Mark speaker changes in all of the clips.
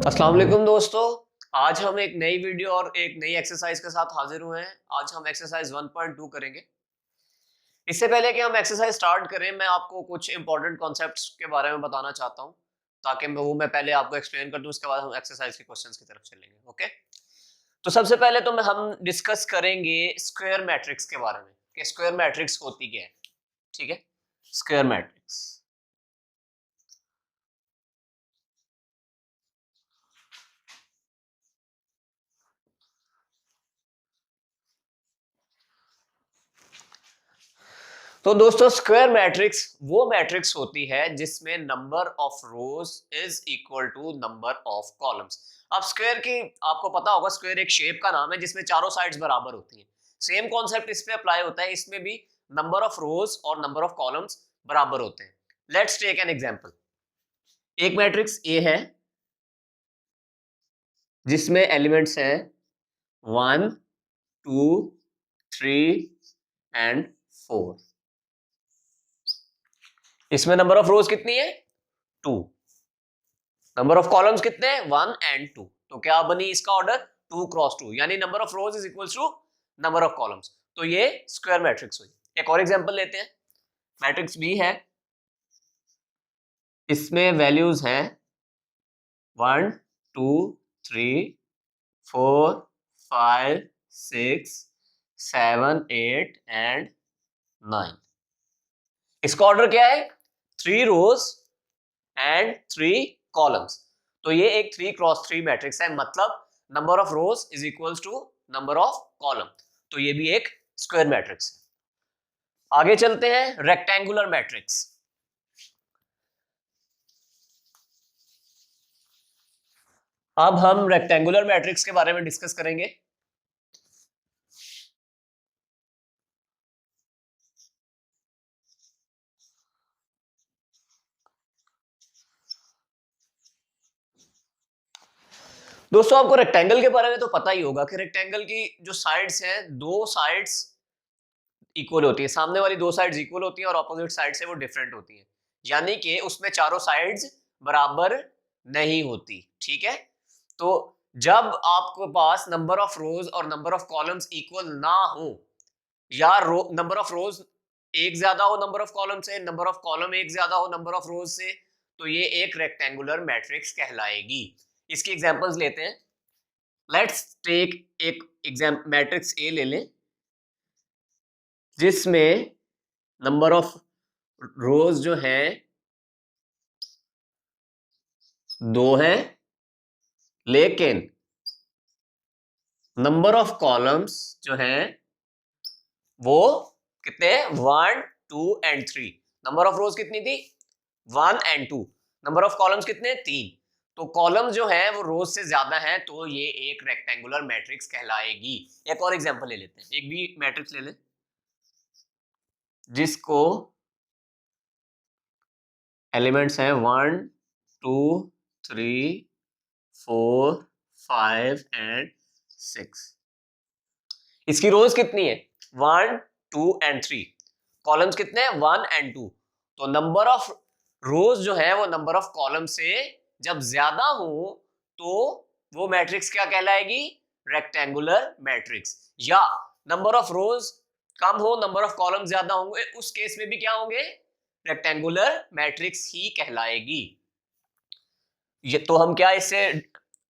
Speaker 1: अस्सलाम वालेकुम दोस्तों। आज हम एक नई वीडियो और एक नई एक्सरसाइज के साथ हाजिर हुए हैं। आज हम एक्सरसाइज 1.2 करेंगे। इससे पहले कि हम एक्सरसाइज स्टार्ट करें, मैं आपको कुछ इंपॉर्टेंट कॉन्सेप्ट्स के बारे में बताना चाहता हूं, ताकि मैं पहले आपको एक्सप्लेन कर दूं, उसके बाद हम एक्सरसाइज के क्वेश्चंस की तरफ चलेंगे। ओके, तो सबसे पहले तो हम डिस्कस करेंगे स्क्वायर मैट्रिक्स के बारे में कि स्क्वायर मैट्रिक्स होती क्या है। ठीक है, स्क्वायर मैट्रिक्स। तो दोस्तों, स्क्वायर मैट्रिक्स वो मैट्रिक्स होती है जिसमें number of rows is equal to number of columns. अब स्क्वायर की आपको पता होगा, स्क्वायर एक शेप का नाम है जिसमें चारों साइड्स बराबर होती हैं। सेम कॉन्सेप्ट इस पे अप्लाई होता है, इसमें भी नंबर ऑफ रोज और नंबर ऑफ कॉलम्स बराबर होते हैं। Let's take an example. एक मैट्रिक्स ए है जिसमें एलिमेंट्स हैं 1 2 3 एंड 4। इसमें नंबर ऑफ रोज कितनी है? 2। नंबर ऑफ कॉलम्स कितने हैं? 1 एंड 2। तो क्या बनी इसका ऑर्डर? 2 क्रॉस 2, यानी number of rows is equal to number of columns. तो ये स्क्वायर मैट्रिक्स हुई। एक और एग्जांपल लेते हैं। मैट्रिक्स बी है, इसमें वैल्यूज हैं 1 2 3 4 5 6 7 8 एंड 9। इसका ऑर्डर क्या है? 3 रोज एंड 3 कॉलम्स। तो ये एक 3 क्रॉस 3 मैट्रिक्स है, मतलब number of rows is equals to number of column. तो ये भी एक स्क्वायर मैट्रिक्स है। आगे चलते हैं, रेक्टेंगुलर मैट्रिक्स। अब हम रेक्टेंगुलर मैट्रिक्स के बारे में डिस्कस करेंगे। दोस्तों, आपको रेक्टेंगल के बारे में तो पता ही होगा कि रेक्टेंगल की जो साइड्स हैं, दो साइड्स इक्वल होती है। सामने वाली दो साइड्स इक्वल होती हैं और ऑपोजिट साइड से वो डिफरेंट होती हैं, यानी कि उसमें चारों साइड्स बराबर नहीं होती। ठीक है, तो जब आपके पास नंबर ऑफ रोज और नंबर ऑफ कॉलम्स इक्वल ना हो, या नंबर ऑफ रोज एक ज्यादा हो नंबर ऑफ कॉलम से, नंबर ऑफ कॉलम एक ज्यादा हो नंबर ऑफ रोज से, तो ये एक रेक्टेंगुलर मैट्रिक्स कहलाएगी। इसकी एग्जांपल्स लेते हैं। लेट्स टेक एक एग्जाम मैट्रिक्स ए ले लें, जिसमें नंबर ऑफ रोज जो है 2 है, लेकिन नंबर ऑफ कॉलम्स जो है वो कितने हैं? 1 2 एंड 3। नंबर ऑफ रोज कितनी थी? 1 एंड 2। नंबर ऑफ कॉलम्स कितने? 3। तो कॉलम जो है वो रोज से ज्यादा है, तो ये एक रेक्टेंगुलर मैट्रिक्स कहलाएगी। एक और एग्जांपल ले लेते हैं, एक भी मैट्रिक्स ले लें जिसको एलिमेंट्स हैं 1 2 3 4 5 एंड 6। इसकी रोज कितनी है? 1 2 एंड 3। कॉलम्स कितने हैं? 1 एंड 2। तो नंबर ऑफ रोज जो है वो नंबर ऑफ कॉलम से जब ज्यादा हो, तो वो मैट्रिक्स क्या कहलाएगी? Rectangular matrix. या नंबर ऑफ रोज कम हो, नंबर ऑफ कॉलम ज्यादा होंगे, उस केस में भी क्या होंगे? रेक्टेंगुलर मैट्रिक्स ही कहलाएगी। ये तो हम क्या इससे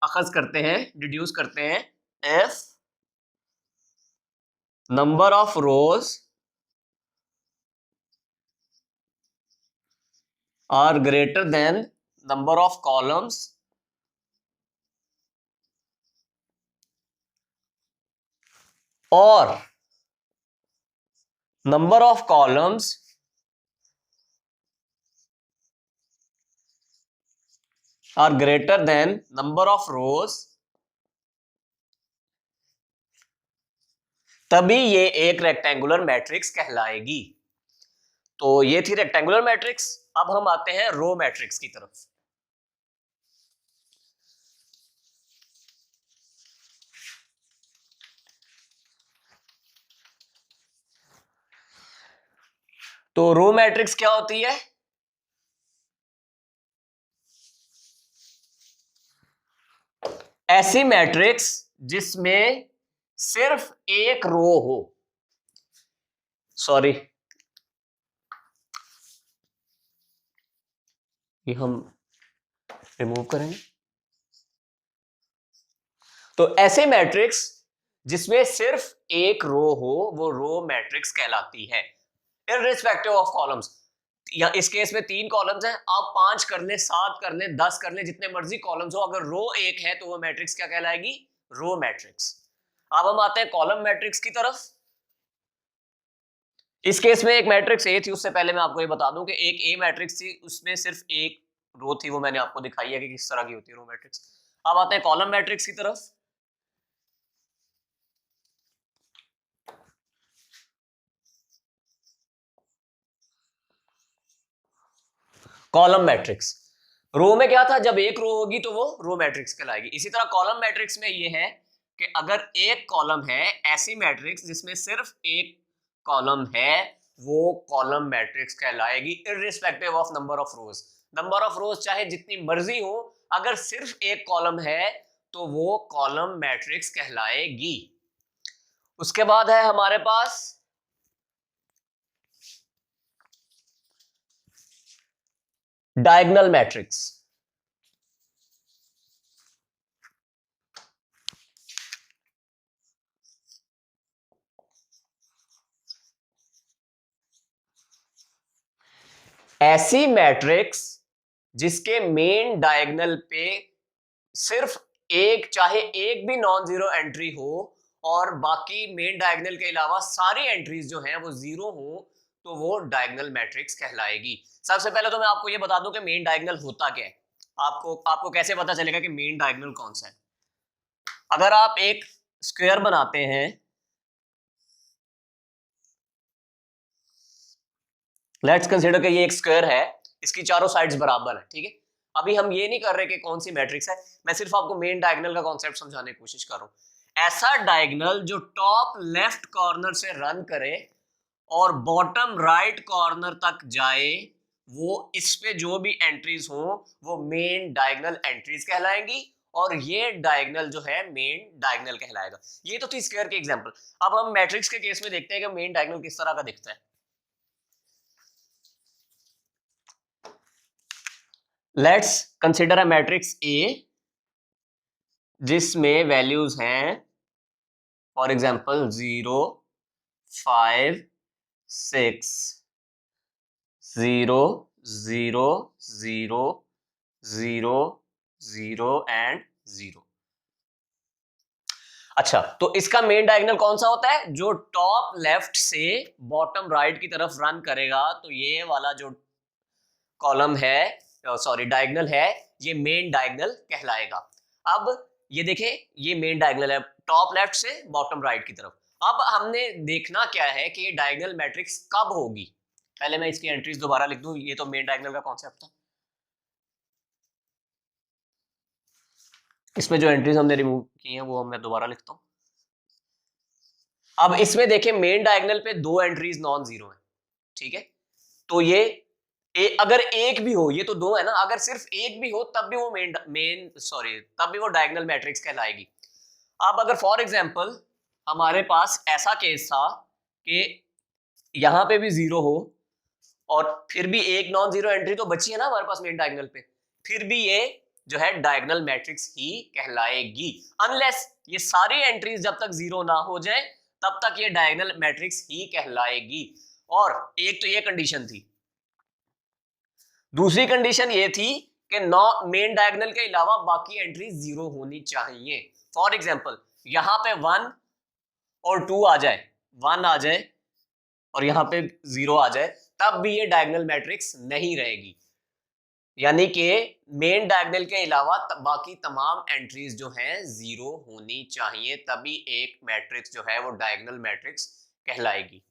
Speaker 1: अखज करते हैं, डिड्यूस करते हैं, F number of rose are greater than number of columns or number of columns are greater than number of rows, तभी ये एक रेक्टेंगुलर मैट्रिक्स कहलाएगी। तो ये थी रेक्टेंगुलर मैट्रिक्स। अब हम आते हैं रो मैट्रिक्स की तरफ। तो रो मैट्रिक्स क्या होती है? ऐसी मैट्रिक्स जिसमें सिर्फ एक रो हो, सॉरी ये हम रिमूव करेंगे। तो ऐसे मैट्रिक्स जिसमें सिर्फ एक रो हो वो रो मैट्रिक्स कहलाती है, इररिस्पेक्टिव ऑफ कॉलम्स। या इस केस में 3 कॉलम्स हैं, आप 5 कर ले, 7 कर ले, 10 कर ले, जितने मर्जी कॉलम्स हो, अगर रो एक है तो वो मैट्रिक्स क्या कहलाएगी? Row matrix. अब हम आते हैं कॉलम मैट्रिक्स की तरफ। इस केस में एक मैट्रिक्स ए थी, उससे पहले मैं आपको ये बता दूं कि एक ए मैट्रिक्स थी, उसमें सिर्फ एक रो थी, वो मैंने आपको दिखाई है कि किस तरह की होती है रो मैट्रिक्स। अब आते हैं कॉलम मैट्रिक्स की तरफ। कॉलम मैट्रिक्स, रो में क्या था, जब एक रो होगी तो वो रो मैट्रिक्स कहलाएगी। इसी तरह कॉलम मैट्रिक्स में ये है कि अगर एक कॉलम है, ऐसी मैट्रिक्स जिसमें सिर्फ एक कॉलम है, वो कॉलम मैट्रिक्स कहलाएगी, irrespective of number of rows. Number of rows चाहे जितनी मर्जी हो, अगर सिर्फ एक कॉलम है तो वो कॉलम मैट्रिक्स कहलाएगी। उसके बाद है हमारे पास डायगोनल मैट्रिक्स। ऐसी मैट्रिक्स जिसके मेन डायगोनल पे सिर्फ एक, चाहे एक भी नॉन जीरो एंट्री हो और बाकी मेन डायगोनल के अलावा सारी एंट्रीज जो हैं वो जीरो हो, तो वो डायगोनल मैट्रिक्स कहलाएगी। सबसे पहले तो मैं आपको ये बता दूं कि मेन डायगोनल होता क्या है। आपको कैसे पता चलेगा कि मेन डायगोनल कौन सा है? अगर आप एक स्क्वायर बनाते हैं, लेट्स कंसीडर कि ये एक स्क्वायर है, इसकी चारों साइड्स बराबर है, ठीक है। अभी हम ये नहीं कर रहे कि कौन सी मैट्रिक्स है, मैं सिर्फ आपको मेन डायगोनल का कॉन्सेप्ट समझाने की कोशिश कर रहा हूं। ऐसा डायगोनल जो टॉप लेफ्ट कॉर्नर से रन करे और बॉटम राइट कॉर्नर तक जाए, वो इस पे जो भी एंट्रीज हो वो मेन डायगोनल एंट्रीज कहलाएंगी, और ये डायगोनल जो है मेन डायगोनल कहलाएगा। ये तो थी स्क्वायर की एग्जांपल। अब हम मैट्रिक्स के केस में देखते हैं कि मेन डायगोनल किस तरह का दिखता है। लेट्स कंसिडर अ मैट्रिक्स ए जिसमें वैल्यूज हैं फॉर एग्जांपल 0, 5, 6, 0, 0, 0, 0, 0 एंड 0। अच्छा, तो इसका मेन डायगोनल कौन सा होता है? जो टॉप लेफ्ट से बॉटम राइट की तरफ रन करेगा, तो ये वाला जो कॉलम है, सॉरी डायगोनल है, ये मेन डायगोनल कहलाएगा। अब ये देखें, ये मेन डायगोनल है टॉप लेफ्ट से बॉटम राइट की तरफ। अब हमने देखना क्या है कि ये डायगोनल मैट्रिक्स कब होगी। पहले मैं इसकी एंट्रीज दोबारा लिख दूं, ये तो मेन डायगोनल का कॉन्सेप्ट था। इसमें जो एंट्रीज हमने रिमूव की हैं वो मैं दोबारा लिखता हूं। अब इसमें देखें, मेन डायगोनल पे 2 एंट्रीज नॉन जीरो है, ठीक है। तो ये अगर एक भी हो, ये तो 2 है ना, अगर सिर्फ एक भी हो तब भी वो तब भी वो डायगोनल मैट्रिक्स कहलाएगी। अब अगर फॉर एग्जांपल हमारे पास ऐसा केस था कि यहां पे भी 0 हो और फिर भी एक नॉन जीरो एंट्री तो बची है ना हमारे पास मेन डायगोनल पे, फिर भी ये जो है डायगोनल मैट्रिक्स ही कहलाएगी, अनलेस ये सारी एंट्रीज जब तक 0 ना हो जाए तब तक ये डायगोनल मैट्रिक्स ही कहलाएगी। और एक तो ये कंडीशन थी। दूसरी कंडीशन ये थी कि मेन डायगोनल के अलावा बाकी एंट्री 0 होनी चाहिए। फॉर एग्जांपल यहां पे 1 और 2 आ जाए, 1 आ जाए और यहां पे 0 आ जाए, तब भी ये डायगोनल मैट्रिक्स नहीं रहेगी। यानी कि मेन डायगोनल के अलावा बाकी तमाम एंट्रीज जो हैं 0 होनी चाहिए, तभी एक मैट्रिक्स जो है वो डायगोनल मैट्रिक्स कहलाएगी।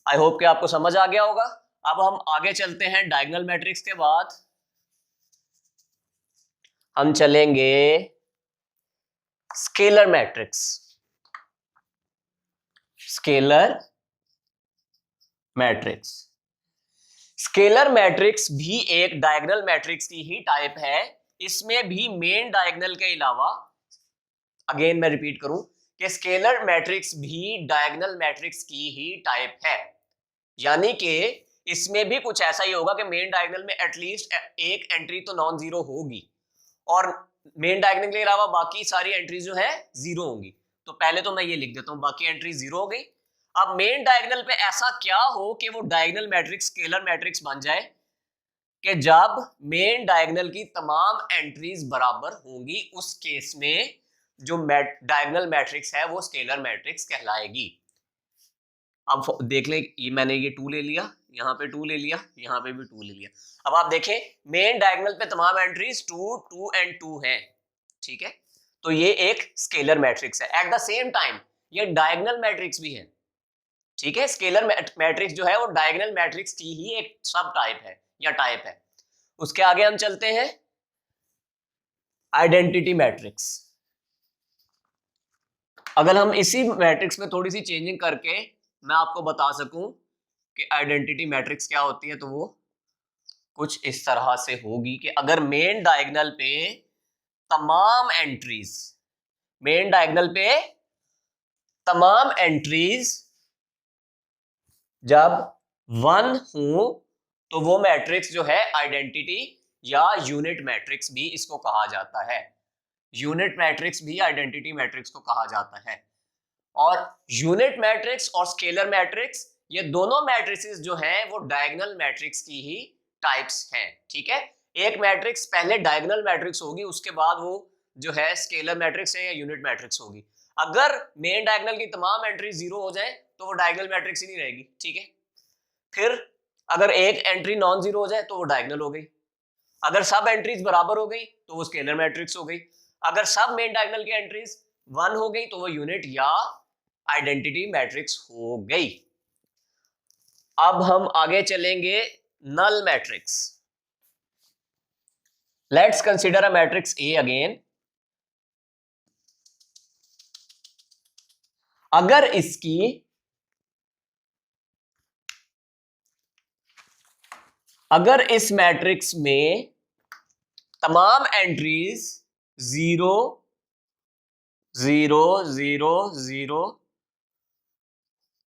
Speaker 1: आई होप कि आपको समझ आ गया होगा। अब हम आगे चलते हैं। डायगोनल मैट्रिक्स के बाद हम चलेंगे scalar matrix. Scalar matrix, scalar matrix भी एक डायगोनल मैट्रिक्स की ही टाइप है। इसमें भी मेन डायगोनल के अलावा अगेन मैं रिपीट करूं कि स्केलर मैट्रिक्स भी डायगोनल मैट्रिक्स की ही टाइप है, यानी कि इसमें भी कुछ ऐसा ही होगा कि मेन डायगोनल में एटलीस्ट एक एंट्री तो नॉन जीरो होगी और मेन डायगोनल के अलावा बाकी सारी एंट्रीज जो है जीरो होंगी। तो पहले तो मैं ये लिख देता हूं बाकी एंट्री जीरो हो गई। अब मेन डायगोनल पे ऐसा क्या हो कि वो डायगोनल मैट्रिक्स स्केलर मैट्रिक्स बन जाए कि जब मेन डायगोनल की तमाम एंट्रीज बराबर होंगी उस केस में जो डायगोनल मैट्रिक्स है वो स्केलर मैट्रिक्स कहलाएगी। अब देख ले, ये मैंने ये 2 ले लिया, यहाँ पे 2 ले लिया, यहाँ पे भी 2 ले लिया। अब आप देखें मेन डायगोनल पे तमाम एंट्रीज 2 2 एंड 2 हैं, ठीक है, तो ये एक स्केलर मैट्रिक्स है। एट द सेम टाइम ये डायगोनल मैट्रिक्स भी है, ठीक है। स्केलर मैट्रिक्स जो है वो डायगोनल मैट्रिक्स की ही एक सब टाइप है या टाइप है। उसके आगे हम चलते हैं आइडेंटिटी मैट्रिक्स। अगर हम इसी मैट्रिक्स में थोड़ी सी चेंजिंग करके मैं आपको बता सकूं कि आइडेंटिटी मैट्रिक्स क्या होती है, तो वो कुछ इस तरह से होगी कि अगर मेन डायगोनल पे तमाम एंट्रीज मेन डायगोनल पे तमाम एंट्रीज जब 1 हो तो वो मैट्रिक्स जो है आइडेंटिटी या यूनिट मैट्रिक्स भी इसको कहा जाता है। यूनिट मैट्रिक्स भी आइडेंटिटी मैट्रिक्स को कहा जाता है। और यूनिट मैट्रिक्स और स्केलर मैट्रिक्स ये दोनों मैट्रिसेस जो हैं वो डायगोनल मैट्रिक्स की ही टाइप्स हैं, ठीक है। एक मैट्रिक्स पहले डायगोनल मैट्रिक्स होगी, उसके बाद वो जो है स्केलर मैट्रिक्स है या यूनिट मैट्रिक्स होगी। अगर मेन डायगोनल की तमाम एंट्री जीरो हो जाए तो वो डायगोनल मैट्रिक्स ही नहीं रहेगी, ठीक है। फिर अगर एक एंट्री नॉन जीरो हो जाए तो वो डायगोनल हो गई। अगर सब एंट्रीज बराबर हो गई तो वो स्केलर मैट्रिक्स हो गई। अगर सब मेन डायगोनल की एंट्रीज 1 हो गई तो वो यूनिट या आइडेंटिटी मैट्रिक्स हो गई। अब हम आगे चलेंगे null matrix. Let's consider a matrix A again. अगर इस मैट्रिक्स में तमाम एंट्रीज 0 0 0 0,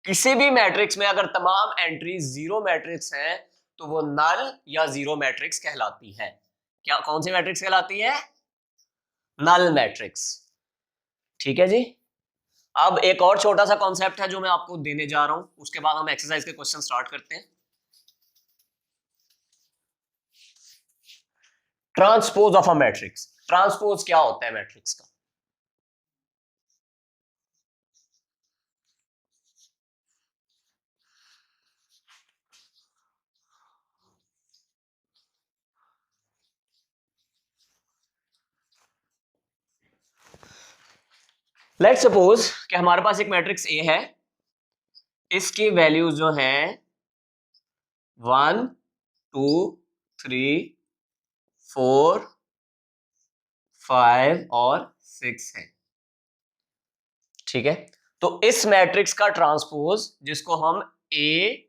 Speaker 1: किसी भी मैट्रिक्स में अगर तमाम एंट्रीज जीरो मैट्रिक्स हैं तो वो नल या जीरो मैट्रिक्स कहलाती है। क्या कौन सी मैट्रिक्स कहलाती है? नल मैट्रिक्स, ठीक है जी। अब एक और छोटा सा कॉन्सेप्ट है जो मैं आपको देने जा रहा हूं, उसके बाद हम एक्सरसाइज के क्वेश्चन स्टार्ट करते हैं। Transpose of a matrix. Transpose क्या होता है मैट्रिक्स का? लेट्स सपोज कि हमारे पास एक मैट्रिक्स ए है, इसकी वैल्यूज जो है 1 2 3 4 5 और 6 है, ठीक है। तो इस मैट्रिक्स का ट्रांसपोज जिसको हम ए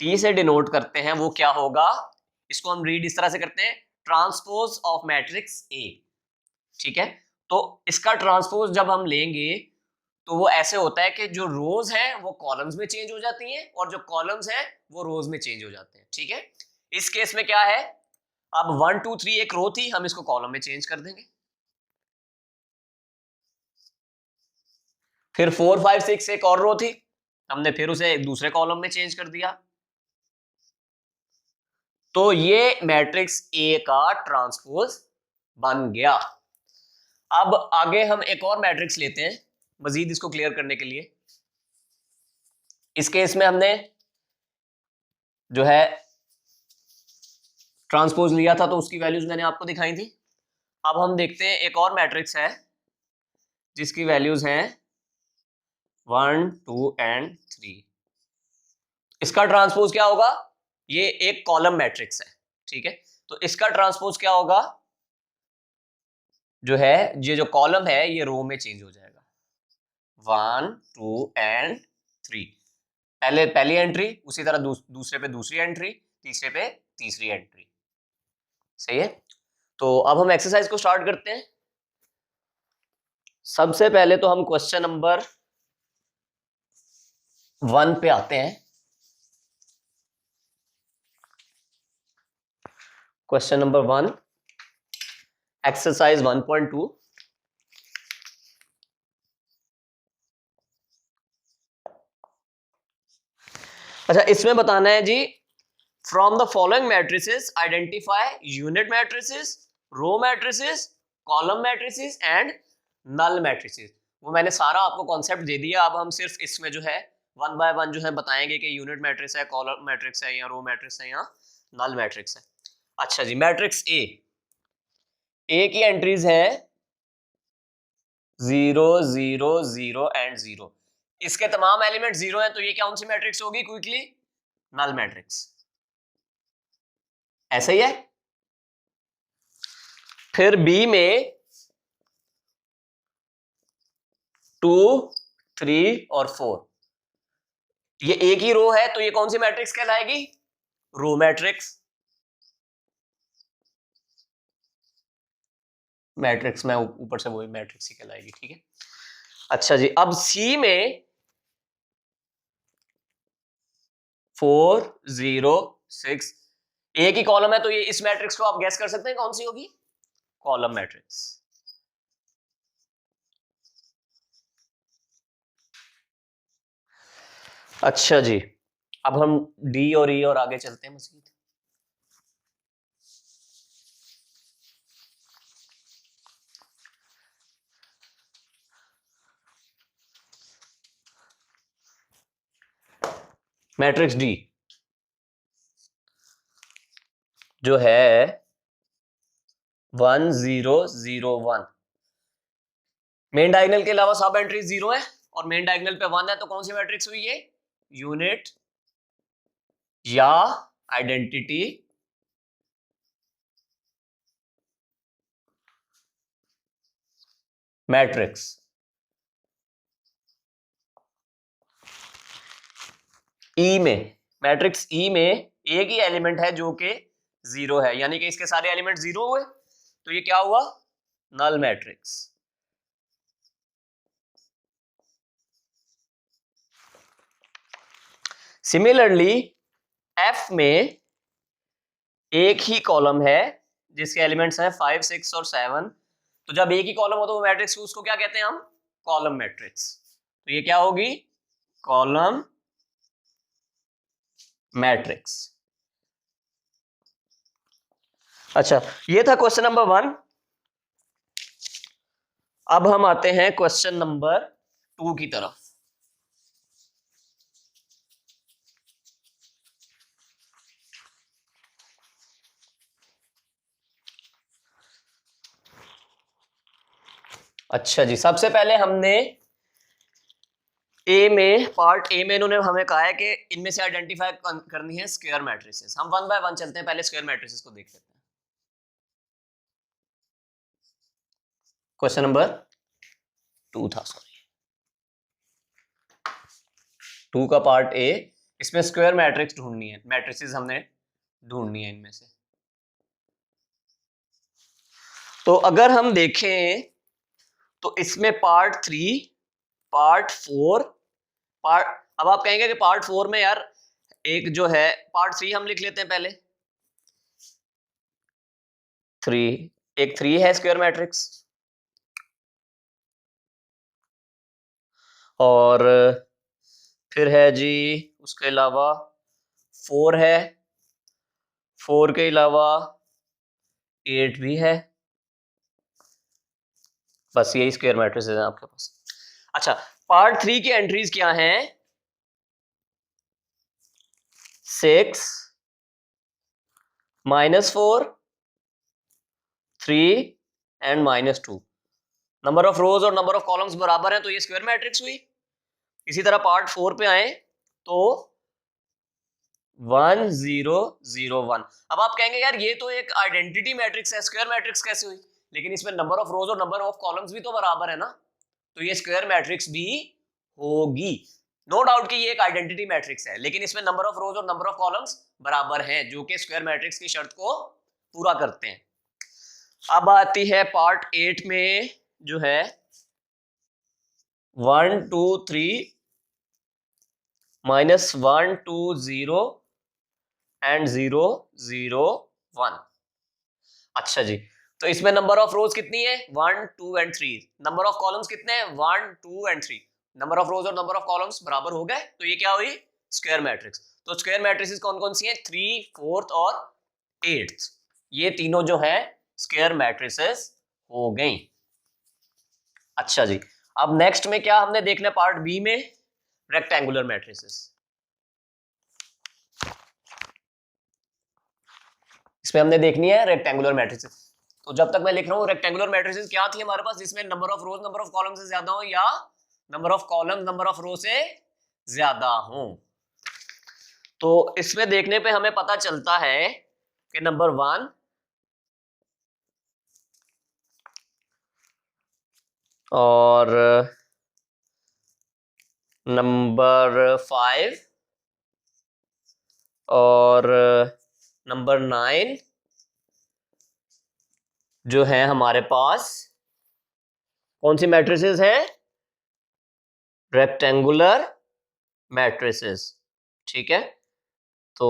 Speaker 1: टी से डिनोट करते हैं वो क्या होगा? इसको हम रीड इस तरह से करते हैं, ट्रांसपोज ऑफ मैट्रिक्स ए, ठीक है। तो इसका ट्रांसपोज जब हम लेंगे तो वो ऐसे होता है कि जो रोज हैं वो कॉलम्स में चेंज हो जाती हैं और जो कॉलम्स हैं वो रोज में चेंज हो जाते हैं, ठीक है। इस केस में क्या है, अब 1 2 3 एक रो थी, हम इसको कॉलम में चेंज कर देंगे। फिर 4 5 6 एक और रो थी, हमने फिर उसे दूसरे कॉलम में चेंज कर दिया। तो ये मैट्रिक्स ए का ट्रांसपोज बन गया। अब आगे हम एक और मैट्रिक्स लेते हैं मजीद इसको क्लियर करने के लिए। इस केस में हमने जो है ट्रांसपोज लिया था तो उसकी वैल्यूज मैंने आपको दिखाई थी। अब हम देखते हैं एक और मैट्रिक्स है जिसकी वैल्यूज हैं 1 2 एंड 3। इसका ट्रांसपोज क्या होगा? ये एक कॉलम मैट्रिक्स है, ठीक है। तो इसका ट्रांसपोज क्या होगा? जो है ये जो कॉलम है ये रो में चेंज हो जाएगा, 1 2 एंड 3। पहली एंट्री, उसी तरह दूसरे पे दूसरी एंट्री, तीसरे पे तीसरी एंट्री, सही है। तो अब हम एक्सरसाइज को स्टार्ट करते हैं। सबसे पहले तो हम क्वेश्चन नंबर 1 पे आते हैं। Question number 1, exercise 1.2। अच्छा, इसमें बताना है जी, from the following matrices identify unit matrices, row matrices, column matrices and null matrices. वो मैंने सारा आपको कॉन्सेप्ट दे दिया। अब हम सिर्फ इसमें जो है 1 बाय 1 जो है बताएंगे कि यूनिट मैट्रिक्स है, कॉलम मैट्रिक्स है, या रो मैट्रिक्स है, या नल मैट्रिक्स है। अच्छा जी, मैट्रिक्स ए की एंट्रीज है 0 0 0 एंड 0। इसके तमाम एलिमेंट 0 हैं, तो ये कौन सी मैट्रिक्स होगी? Quickly, null matrix. ऐसा ही है। फिर बी में 2 3 और 4, ये एक ही रो है, तो ये कौन सी मैट्रिक्स कहलाएगी? Row matrix. मैट्रिक्स में ऊपर से वही मैट्रिक्स ही कहलाएगी, ठीक है। अच्छा जी, अब सी में 4 0 6, एक ही कॉलम है, तो ये इस मैट्रिक्स को आप गैस कर सकते हैं कौन सी होगी? Column matrix. अच्छा जी, अब हम डी और ई और आगे चलते हैं मजीद। मैट्रिक्स डी जो है 1 0 0 1, मेन डायगोनल के अलावा सब एंट्रीज 0 है और मेन डायगोनल पे 1 है, तो कौन सी मैट्रिक्स हुई ये? यूनिट या आइडेंटिटी मैट्रिक्स। ई में, मैट्रिक्स ई में एक ही एलिमेंट है जो कि 0 है, यानी कि इसके सारे एलिमेंट 0 हुए, तो ये क्या हुआ? Null matrix. सिमिलरली एफ में एक ही कॉलम है जिसके एलिमेंट्स हैं 5 6 और 7, तो जब एक ही कॉलम हो तो वो मैट्रिक्स उसको क्या कहते हैं हम? Column matrix. तो ये क्या होगी? Column matrix. अच्छा, ये था क्वेश्चन नंबर 1। अब हम आते हैं क्वेश्चन नंबर 2 की तरफ। अच्छा जी, सबसे पहले हमने पार्ट ए में इन्होंने हमें कहा है कि इनमें से आइडेंटिफाई करनी है स्क्वायर मैट्रिसेस। हम 1 बाय 1 चलते हैं, पहले स्क्वायर मैट्रिसेस को देख लेते हैं। क्वेश्चन नंबर 2 था, सॉरी 2 का पार्ट ए। इसमें स्क्वायर मैट्रिक्स ढूंढनी है, मैट्रिसेस हमने ढूंढनी है इनमें से। तो अगर हम देखें तो इसमें पार्ट 3, पार्ट 4, पार्ट, अब आप कहेंगे कि पार्ट 4 में यार एक जो है, पार्ट 3 हम लिख लेते हैं पहले। 3, एक 3 है स्क्वायर मैट्रिक्स, और फिर है जी उसके अलावा 4 है, 4 के अलावा 8 भी है। बस यही स्क्वायर मैट्रिसेस हैं आपके पास। अच्छा, पार्ट 3 की एंट्रीज क्या हैं? 6 -4 3 एंड -2। नंबर ऑफ रोज और नंबर ऑफ कॉलम्स बराबर हैं, तो ये स्क्वायर मैट्रिक्स हुई। इसी तरह पार्ट 4 पे आए तो 1 0 0 1। अब आप कहेंगे यार ये तो एक आइडेंटिटी मैट्रिक्स है, स्क्वायर मैट्रिक्स कैसे हुई? लेकिन इसमें नंबर ऑफ रोज और नंबर ऑफ कॉलम्स भी तो बराबर है ना, तो ये स्क्वायर मैट्रिक्स भी होगी। नो डाउट कि ये एक आइडेंटिटी मैट्रिक्स है, लेकिन इसमें नंबर ऑफ रोज और नंबर ऑफ कॉलम्स बराबर हैं, जो कि स्क्वायर मैट्रिक्स की शर्त को पूरा करते हैं। अब आती है पार्ट 8 में जो है 1 2 3 माइनस 1 2 0 एंड 0 0 1। अच्छा जी, तो इसमें नंबर ऑफ रोज कितनी है? 1 2 एंड 3। नंबर ऑफ कॉलम्स कितने हैं? 1 2 एंड 3। नंबर ऑफ रोज और नंबर ऑफ कॉलम्स बराबर हो गए, तो ये क्या हुई? Square matrix. तो स्क्वायर मैट्रिक्स कौन कौन सी हैं? 3 4 और 8। ये तीनों जो है स्क्वायर मैट्रिसेस हो गई। अच्छा जी, अब नेक्स्ट में क्या हमने देखना है? पार्ट बी में रेक्टेंगुलर मैट्रिसेस। इसमें हमने देखनी है रेक्टेंगुलर मैट्रिसेस। तो जब तक मैं लिख रहा हूँ, रेक्टेंगुलर मैट्रिसेस क्या थी हमारे पास? जिसमें number of rows number of columns से ज्यादा हो, या number of columns number of row से ज्यादा हो। तो इसमें देखने पे हमें पता चलता है कि नंबर 1 और नंबर 5 और नंबर 9 जो है हमारे पास कौन सी मैट्रिसेस हैं? Rectangular matrices. ठीक है, तो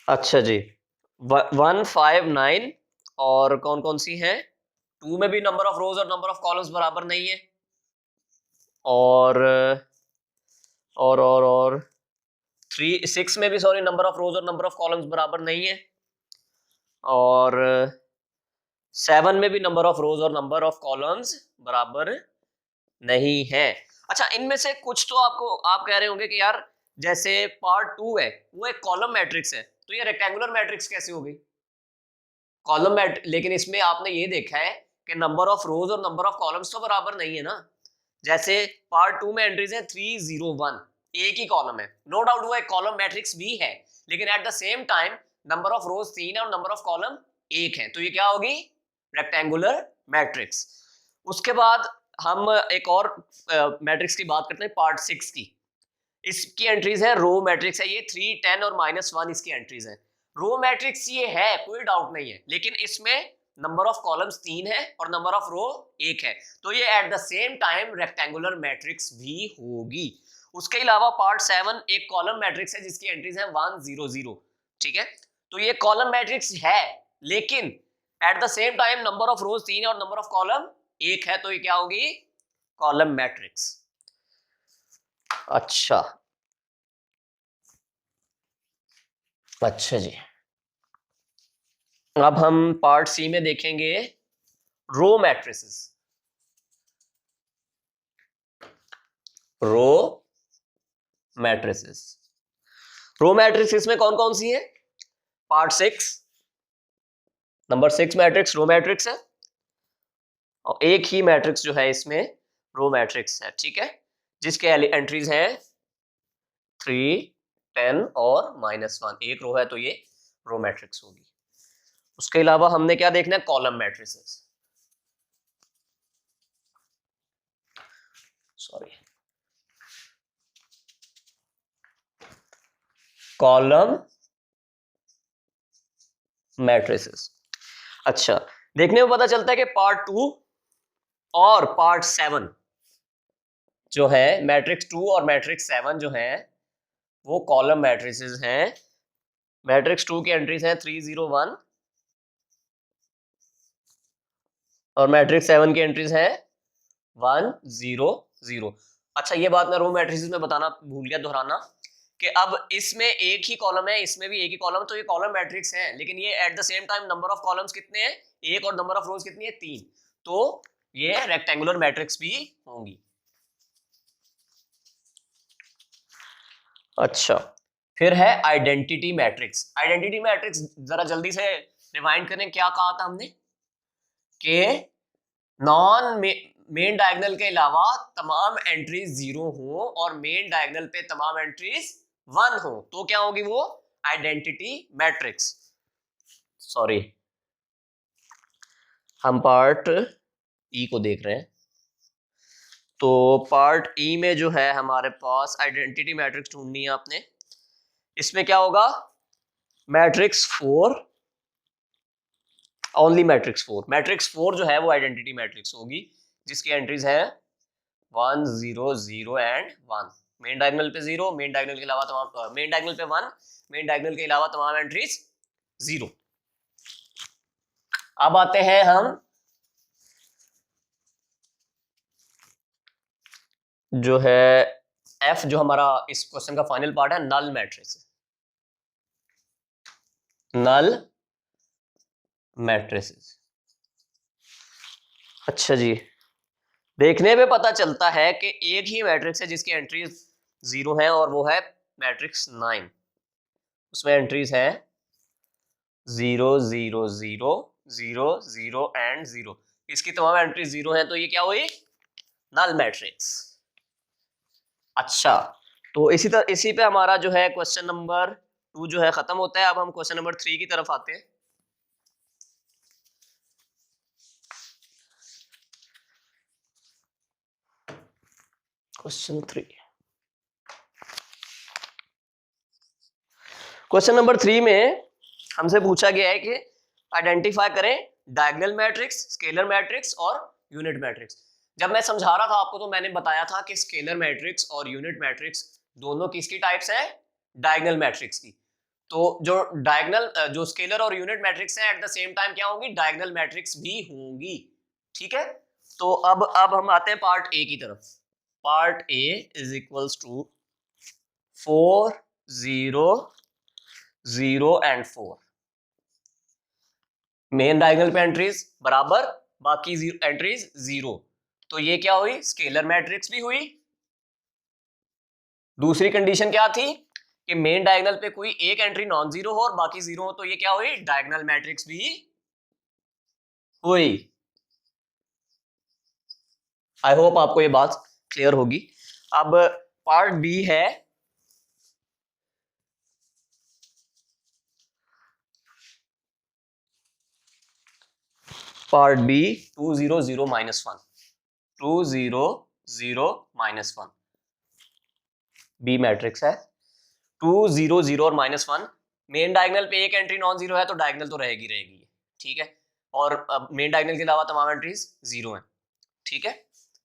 Speaker 1: अच्छा जी, 1 5 9 और कौन कौन सी है? 2 में भी नंबर ऑफ रोज और नंबर ऑफ कॉलम्स बराबर नहीं है, और और 3 6 में भी सॉरी नंबर ऑफ रोज और नंबर ऑफ कॉलम्स बराबर नहीं है, और 7 में भी नंबर ऑफ रोज और नंबर ऑफ कॉलम्स बराबर नहीं है। अच्छा, इनमें से कुछ तो आपको आप कह रहे होंगे कि यार जैसे पार्ट 2 है वो एक कॉलम मैट्रिक्स है, तो ये रेक्टेंगुलर मैट्रिक्स कैसे हो गई? कॉलम मैट लेकिन इसमें आपने ये देखा है कि नंबर ऑफ रोज और नंबर ऑफ कॉलम्स तो बराबर नहीं है ना। जैसे पार्ट 2 में एंट्रीज है 3 0 1, एक ही कॉलम है, नो डाउट वो एक कॉलम मैट्रिक्स भी है, लेकिन at the same time number of रोज 3 है और नंबर ऑफ कॉलम 1 है, तो ये क्या होगी? Rectangular matrix. उसके बाद हम एक और मैट्रिक्स की बात करते हैं, पार्ट 6 की। इसकी एंट्रीज है रो मैट्रिक्स है, ये 3 10 और -1 इसकी एंट्रीज है। रो मैट्रिक्स ये है, कोई डाउट नहीं है, लेकिन इसमें नंबर ऑफ कॉलम्स 3 है और नंबर ऑफ रो 1 है, तो ये at the same time rectangular matrix भी होगी। उसके अलावा पार्ट 7 एक कॉलम मैट्रिक्स है जिसकी एंट्रीज है 1 0 0। ठीक है, तो ये कॉलम मैट्रिक्स है, लेकिन at the same time number of रोज 3 है और नंबर ऑफ कॉलम 1 है, तो ये क्या होगी? Column matrix. अच्छा अच्छा जी, अब हम पार्ट सी में देखेंगे row matrices. Row matrices, row matrices में कौन कौन सी है? Part 6 number 6 matrix row matrix है, और एक ही मैट्रिक्स जो है इसमें रो मैट्रिक्स है। ठीक है, जिसके एंट्रीज हैं 3 10 और -1, एक रो है तो ये रो मैट्रिक्स होगी। उसके अलावा हमने क्या देखना है? Column matrices. Sorry, column matrices. अच्छा, देखने में पता चलता है कि पार्ट 2 और पार्ट 7 जो है मैट्रिक्स 2 और मैट्रिक्स 7 जो है वो कॉलम मैट्रिसेस हैं। मैट्रिक्स 2 की एंट्रीज हैं 3 0 1 और मैट्रिक्स 7 की एंट्रीज हैं 1 0 0। अच्छा, ये बात मैं रो मैट्रिसेस में बताना भूल गया दोहराना, कि अब इसमें एक ही कॉलम है, इसमें भी एक ही कॉलम, तो ये कॉलम मैट्रिक्स है, लेकिन ये at the same time number of columns कितने हैं? 1, और नंबर ऑफ रोज कितनी है? 3, तो ये रेक्टेंगुलर मैट्रिक्स भी होंगी। अच्छा, फिर है आइडेंटिटी मैट्रिक्स। आइडेंटिटी मैट्रिक्स जरा जल्दी से रिवाइंड करें, क्या कहा था हमने? कि नॉन मेन डायगोनल के अलावा तमाम एंट्रीज 0 हो और मेन डायगोनल पे तमाम एंट्रीज 1 हो, तो क्या होगी वो? Identity matrix. सॉरी, हम पार्ट ई को देख रहे हैं, तो पार्ट ई में जो है हमारे पास आइडेंटिटी मैट्रिक्स ढूंढनी है आपने। इसमें क्या होगा? Matrix 4 only matrix 4। मैट्रिक्स 4 जो है वो आइडेंटिटी मैट्रिक्स होगी जिसकी एंट्रीज है 1 0 0 एंड 1। मेन डायगोनल पे 0, मेन डायगोनल के अलावा तमाम, मेन डायगोनल पे 1, मेन डायगोनल के अलावा तमाम एंट्रीज 0। अब आते हैं हम जो है एफ, जो हमारा इस क्वेश्चन का फाइनल पार्ट है, नल मैट्रिक्स। नल मैट्रिसेस। अच्छा जी, देखने पे पता चलता है कि एक ही मैट्रिक्स है जिसकी एंट्रीज 0 है और वो है मैट्रिक्स 9। उसमें एंट्रीज है 0 0 0 0 0 एंड 0। इसकी तमाम एंट्रीज 0 है, तो ये क्या हुई? Null matrix. अच्छा, तो इसी पे हमारा जो है क्वेश्चन नंबर 2 जो है खत्म होता है। अब हम क्वेश्चन नंबर 3 की तरफ आते हैं। क्वेश्चन 3, क्वेश्चन नंबर 3 में हमसे पूछा गया है कि आइडेंटिफाई करें डायगोनल मैट्रिक्स, स्केलर मैट्रिक्स और यूनिट मैट्रिक्स। जब मैं समझा रहा था आपको तो मैंने बताया था कि स्केलर मैट्रिक्स और यूनिट मैट्रिक्स दोनों किसकी टाइप्स है? डायगोनल मैट्रिक्स की। तो जो डायगोनल, जो स्केलर और यूनिट मैट्रिक्स है, एट द सेम टाइम क्या होंगी? डायगोनल मैट्रिक्स भी होंगी। ठीक है, तो अब हम आते हैं पार्ट ए की तरफ। Part A is equals to 4 0 0 and 4। Main diagonal पे एंट्रीज बराबर, बाकी एंट्रीज 0। तो ये क्या हुई? स्केलर मैट्रिक्स भी हुई। दूसरी कंडीशन क्या थी कि मेन डायगोनल पे कोई एक एंट्री नॉन जीरो हो और बाकी 0 हो, तो ये क्या हुई? डायगोनल मैट्रिक्स भी हुई। आई होप आपको ये बात क्लियर होगी। अब पार्ट बी है पार्ट बी 2 0 0 -1, 2 0 0 -1 बी मैट्रिक्स है। 2 0 0 और -1, मेन डायगोनल पे एक एंट्री नॉन जीरो है तो डायगोनल तो रहेगी रहेगी, ठीक है। और मेन डायगोनल के अलावा तमाम एंट्रीज 0 है, ठीक है।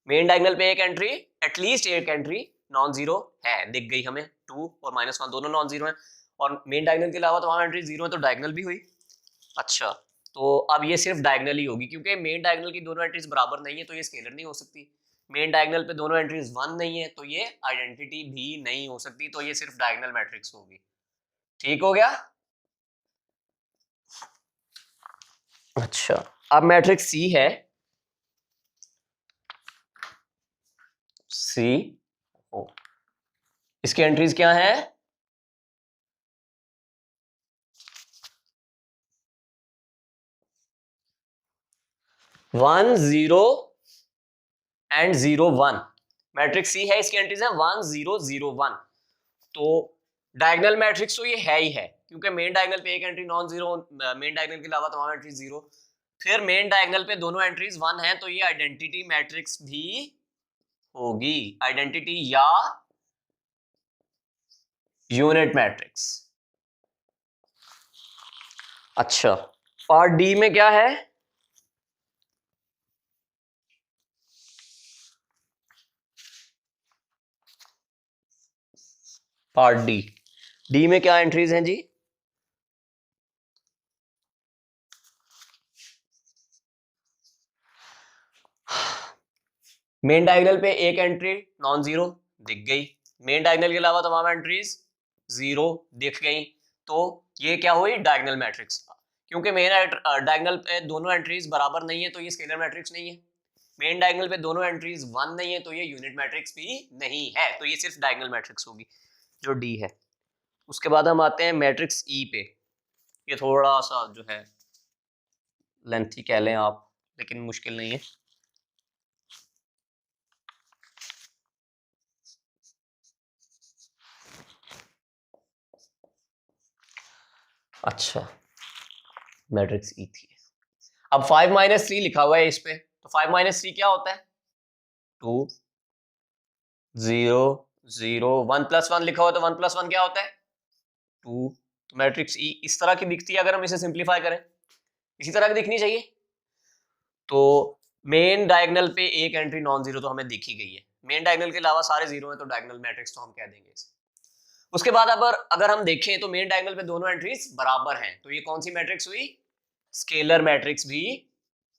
Speaker 1: मेन डायगोनल पे एक एंट्री, एटलीस्ट एक एंट्री नॉन जीरो है, दिख गई हमें, 2 और -1 दोनों नॉन जीरो है, और मेन डायगोनल के अलावा तमाम एंट्री 0 है, तो डायगोनल भी हुई। अच्छा, तो अब ये सिर्फ डायगोनल ही होगी, क्योंकि मेन डायगोनल की दोनों एंट्रीज बराबर नहीं है तो ये स्केलर नहीं हो सकती। मेन डायगोनल पे दोनों एंट्रीज 1 नहीं है तो ये आइडेंटिटी भी नहीं हो सकती, तो ये सिर्फ डायगोनल मैट्रिक्स होगी। ठीक हो गया? अच्छा, अब मैट्रिक्स सी है। सी ओ, इसकी एंट्रीज क्या है? 1 0 एंड 0 1। मैट्रिक्स सी है, इसकी एंट्रीज है 1 0 0 1। तो डायगोनल मैट्रिक्स तो ये है ही है, क्योंकि मेन डायगोनल पे एक entry non zero, main diagonal के अलावा तमाम एंट्रीज 0। फिर मेन डायगोनल पे दोनों एंट्रीज 1 है, तो ये आइडेंटिटी मैट्रिक्स भी होगी, आइडेंटिटी या यूनिट मैट्रिक्स। अच्छा, पार्ट डी में क्या है? पार्ट डी, डी में क्या एंट्रीज हैं जी? मेन डायगोनल पे एक एंट्री नॉन जीरो दिख गई, मेन डायगोनल के अलावा तमाम एंट्रीज 0 दिख गई, तो ये क्या हुई? Diagonal matrix. क्योंकि मेन डायगोनल पे दोनों एंट्रीज बराबर नहीं है तो ये स्केलर मैट्रिक्स नहीं है। मेन डायगोनल पे दोनों एंट्रीज 1 नहीं है तो ये यूनिट मैट्रिक्स भी नहीं है, तो ये सिर्फ डायगोनल मैट्रिक्स होगी, जो डी है। उसके बाद हम आते हैं मैट्रिक्स ई पे। ये थोड़ा सा जो है लेंथी कह लें आप, लेकिन मुश्किल नहीं है। अच्छा, मैट्रिक्स ई थी। अब 5 - 3 लिखा हुआ है इस पे, तो 5 - 3 क्या होता है? 2 0 0 1 + 1 लिखा हुआ है, तो 1 + 1 क्या होता है? 2। तो मैट्रिक्स ई इस तरह की दिखती है अगर हम इसे सिंप्लीफाई करें। इसी तरह की दिखनी चाहिए। तो मेन डायगोनल पे एक एंट्री नॉन जीरो तो हमें दिख ही गई है, मेन डायगोनल के अलावा सारे जीरो हैं तो डायगोनल मैट्रिक्स तो हम कह देंगे इसे। उसके बाद अगर हम देखें तो मेन डायगोनल पे दोनों एंट्रीज बराबर हैं, तो ये कौन सी मैट्रिक्स हुई? स्केलर मैट्रिक्स भी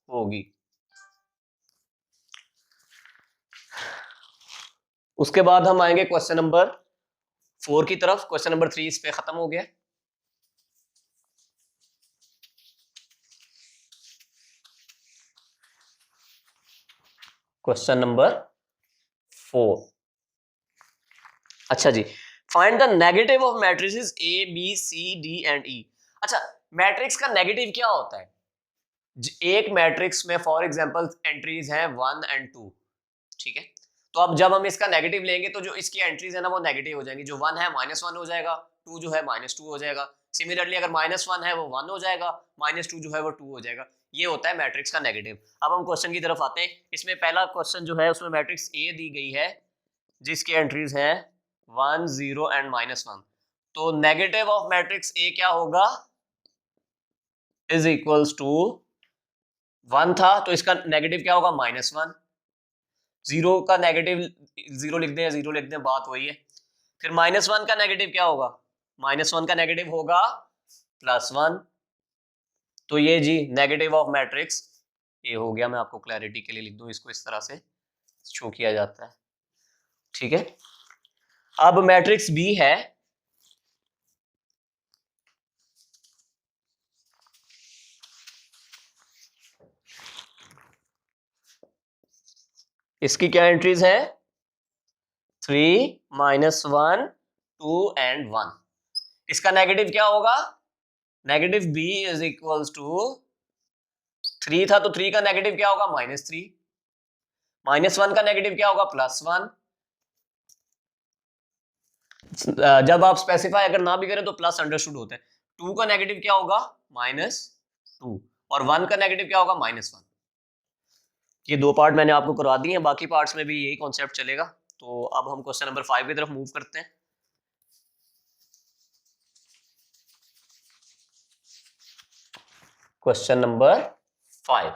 Speaker 1: होगी। उसके बाद हम आएंगे क्वेश्चन नंबर 4 की तरफ। क्वेश्चन नंबर 3 इस पे खत्म हो गया। क्वेश्चन नंबर 4, अच्छा जी, find the negative of matrices A B C D and E. अच्छा, मैट्रिक्स का नेगेटिव क्या होता है? एक मैट्रिक्स में फॉर एग्जांपल एंट्रीज हैं 1 एंड 2, ठीक है, तो अब जब हम इसका नेगेटिव लेंगे तो जो इसकी एंट्रीज है ना वो नेगेटिव हो जाएंगी। जो 1 है -1 हो जाएगा, 2 जो है -2 हो जाएगा। सिमिलरली अगर -1 है वो 1 हो जाएगा, -2 जो है वो 2 हो जाएगा। ये होता है मैट्रिक्स का नेगेटिव। अब हम क्वेश्चन की तरफ आते हैं। इसमें पहला क्वेश्चन जो है उसमें मैट्रिक्स ए दी गई है जिसकी एंट्रीज हैं 1 0 एंड -1। तो नेगेटिव ऑफ मैट्रिक्स ए क्या होगा? इज इक्वल्स टू 1 था तो इसका नेगेटिव क्या होगा? -1। जीरो का नेगेटिव 0 लिख दें, 0 लिख दें, बात वही है। फिर -1 का नेगेटिव क्या होगा? -1 का नेगेटिव होगा +1। तो ये जी नेगेटिव ऑफ मैट्रिक्स ये हो गया। मैं आपको क्लैरिटी के लिए लिख दूं, इसको इस तरह से शो किया जाता है, ठीक है। अब मैट्रिक्स बी है, इसकी क्या एंट्रीज है? 3 -1 2 एंड 1। इसका नेगेटिव क्या होगा? Negative B is equals to 3 था तो 3 का नेगेटिव क्या होगा? -3। -1 का नेगेटिव क्या होगा? +1। जब आप स्पेसिफाई अगर ना भी करें तो प्लस अंडरस्टूड होता है। 2 का नेगेटिव क्या होगा? -2। और 1 का नेगेटिव क्या होगा? -1। ये दो पार्ट मैंने आपको करवा दिए हैं, बाकी पार्ट्स में भी यही कॉन्सेप्ट चलेगा। तो अब हम क्वेश्चन नंबर 5 की तरफ मूव करते हैं। क्वेश्चन नंबर 5,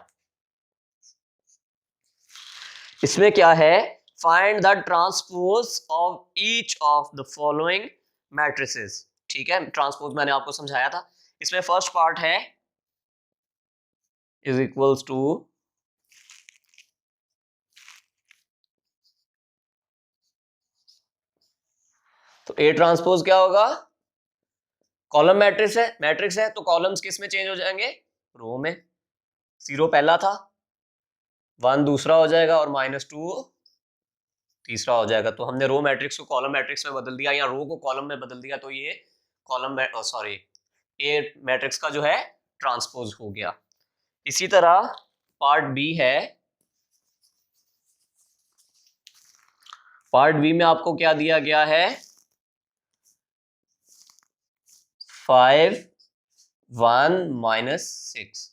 Speaker 1: इसमें क्या है? Find the transpose of each of the following matrices. ठीक है, ट्रांसपोज मैंने आपको समझाया था। इसमें फर्स्ट पार्ट है इज इक्वल्स टू तो ए ट्रांसपोज क्या होगा? कॉलम मैट्रिक्स है तो कॉलम्स किस में चेंज हो जाएंगे? रो में। 0 पहला था, 1 दूसरा हो जाएगा और -2 तीसरा हो जाएगा। तो हमने रो मैट्रिक्स को कॉलम मैट्रिक्स में बदल दिया या रो को कॉलम में बदल दिया, तो ये कॉलम सॉरी ए मैट्रिक्स का जो है ट्रांसपोज हो गया। इसी तरह पार्ट बी है। पार्ट बी में आपको क्या दिया गया है? 5 1 -6।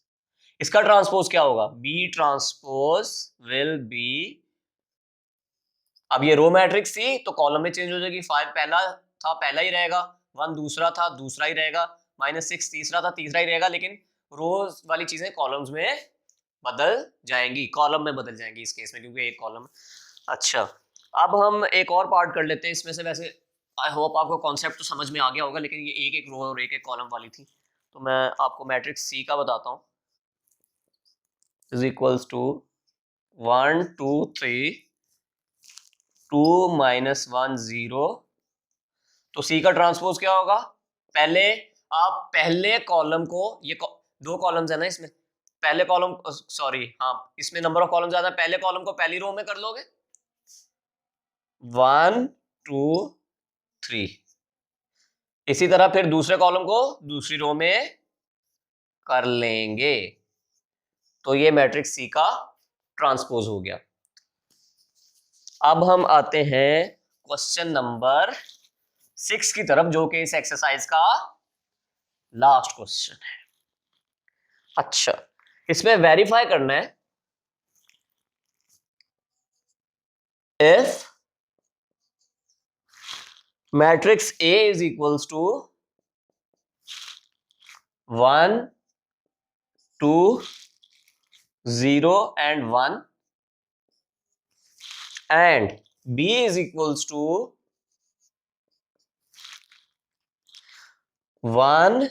Speaker 1: इसका ट्रांसपोज क्या होगा? बी ट्रांसपोज विल बी, अब ये रो मैट्रिक्स थी तो कॉलम में चेंज हो जाएगी। 5 पहला था, पहला ही रहेगा। 1 दूसरा था, दूसरा ही रहेगा। -6 तीसरा था, तीसरा ही रहेगा। लेकिन रोज वाली चीजें कॉलम्स में बदल जाएंगी, कॉलम में बदल जाएंगी इस केस में, क्योंकि एक कॉलम। अच्छा, अब हम एक और पार्ट कर लेते हैं इसमें से। वैसे आई होप आपको कॉन्सेप्ट तो समझ में आ गया होगा, लेकिन ये एक एक रो और एक एक कॉलम वाली थी। तो मैं आपको मैट्रिक्स सी का बताता हूँ। Is equals to 1 2 3 2 -1 0। तो सी का ट्रांसपोज क्या होगा? पहले आप पहले कॉलम को, ये दो कॉलम्स है ना इसमें, पहले कॉलम सॉरी हाँ इसमें नंबर ऑफ कॉलम ज्यादा, पहले कॉलम को पहली रो में कर लोगे 1 2 3। इसी तरह फिर दूसरे कॉलम को दूसरी रो में कर लेंगे। तो ये मैट्रिक्स सी का ट्रांसपोज हो गया। अब हम आते हैं क्वेश्चन नंबर 6 की तरफ, जो कि इस एक्सरसाइज का लास्ट क्वेश्चन है। अच्छा, इसमें वेरीफाई करना है if matrix A is equals to 1 2 0 and 1 and b is equals to 1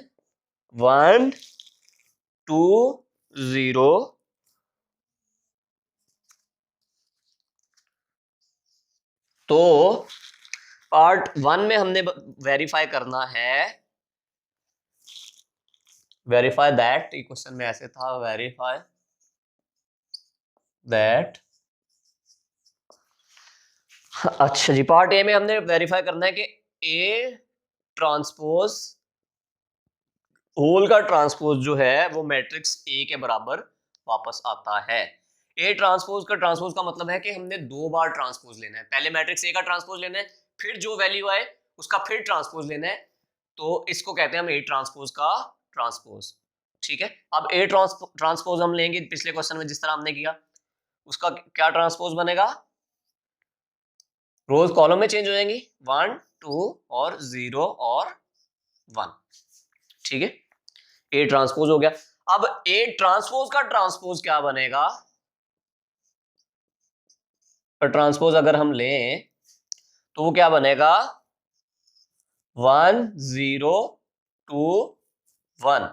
Speaker 1: 1 2 0 तो पार्ट 1 में हमने वेरीफाई करना है, वेरीफाई दैट, क्वेश्चन में ऐसे था, वेरीफाई दैट, अच्छा जी, पार्ट ए में हमने वेरीफाई करना है कि ए ट्रांसपोज होल का ट्रांसपोज जो है वो मैट्रिक्स ए के बराबर वापस आता है। ए ट्रांसपोज का मतलब है कि हमने 2 बार ट्रांसपोज लेना है, पहले मैट्रिक्स ए का ट्रांसपोज लेना है, फिर जो वैल्यू आए उसका फिर ट्रांसपोज लेना है, तो इसको कहते हैं हम ए ट्रांसपोज का ट्रांसपोज। ठीक है, अब ए ट्रांसपोज हम लेंगे पिछले क्वेश्चन में जिस तरह हमने किया, उसका क्या ट्रांसपोज बनेगा, रोज कॉलम में चेंज हो जाएंगी, 1 2 और 0 और 1। ठीक है, ए ट्रांसपोज हो गया। अब ए ट्रांसपोज का ट्रांसपोज क्या बनेगा, ट्रांसपोज अगर हम लें तो वो क्या बनेगा, 1 0 2 1।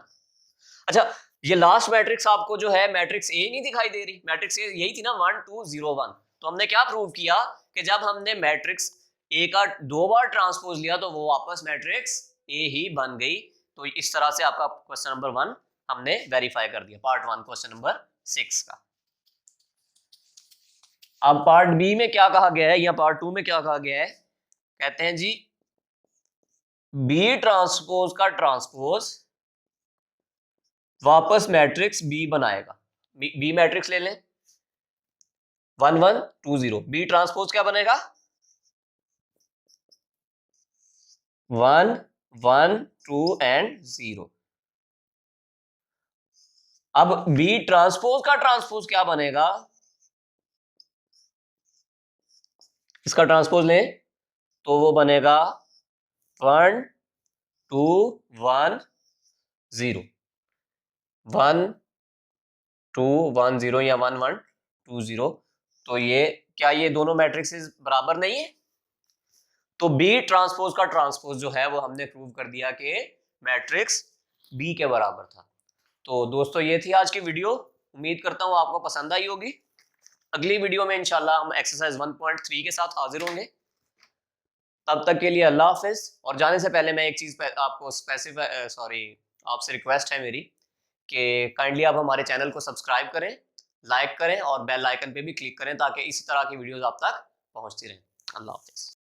Speaker 1: अच्छा, ये लास्ट मैट्रिक्स आपको जो है मैट्रिक्स ए नहीं दिखाई दे रही, मैट्रिक्स ए यही थी ना, 1 2 0 1। तो हमने क्या प्रूव किया कि जब हमने मैट्रिक्स ए का 2 बार ट्रांसपोज लिया तो वो वापस मैट्रिक्स ए ही बन गई। तो इस तरह से आपका क्वेश्चन नंबर 1 हमने वेरीफाई कर दिया, पार्ट 1 क्वेश्चन नंबर 6 का। अब पार्ट बी में क्या कहा गया है या पार्ट 2 में क्या कहा गया है, कहते हैं जी बी ट्रांसपोज का ट्रांसपोज वापस मैट्रिक्स बी बनाएगा। बी मैट्रिक्स ले लें, 1 1 2 0, बी ट्रांसपोज क्या बनेगा, 1 1 2 and 0। अब बी ट्रांसपोज का ट्रांसपोज क्या बनेगा, इसका ट्रांसपोज लें तो वो बनेगा 1 2 1 0, 1 2 1 0 या 1 1 2 0। तो ये क्या ये दोनों मैट्रिक्सेस बराबर नहीं है, तो बी ट्रांसपोज का ट्रांसपोज जो है वो हमने प्रूव कर दिया कि मैट्रिक्स बी के बराबर था। तो दोस्तों ये थी आज की वीडियो, उम्मीद करता हूं आपको पसंद आई होगी। अगली वीडियो में इंशाल्लाह हम एक्सरसाइज 1.3 के साथ हाजिर होंगे। तब तक के लिए अल्लाह हाफिज। और जाने से पहले मैं एक चीज आपको आपसे रिक्वेस्ट है मेरी कि काइंडली आप हमारे चैनल को सब्सक्राइब करें, लाइक करें और बेल आइकन पे भी क्लिक करें ताकि इसी तरह की वीडियोस आप तक पहुंचती रहें। अल्लाह हाफिज।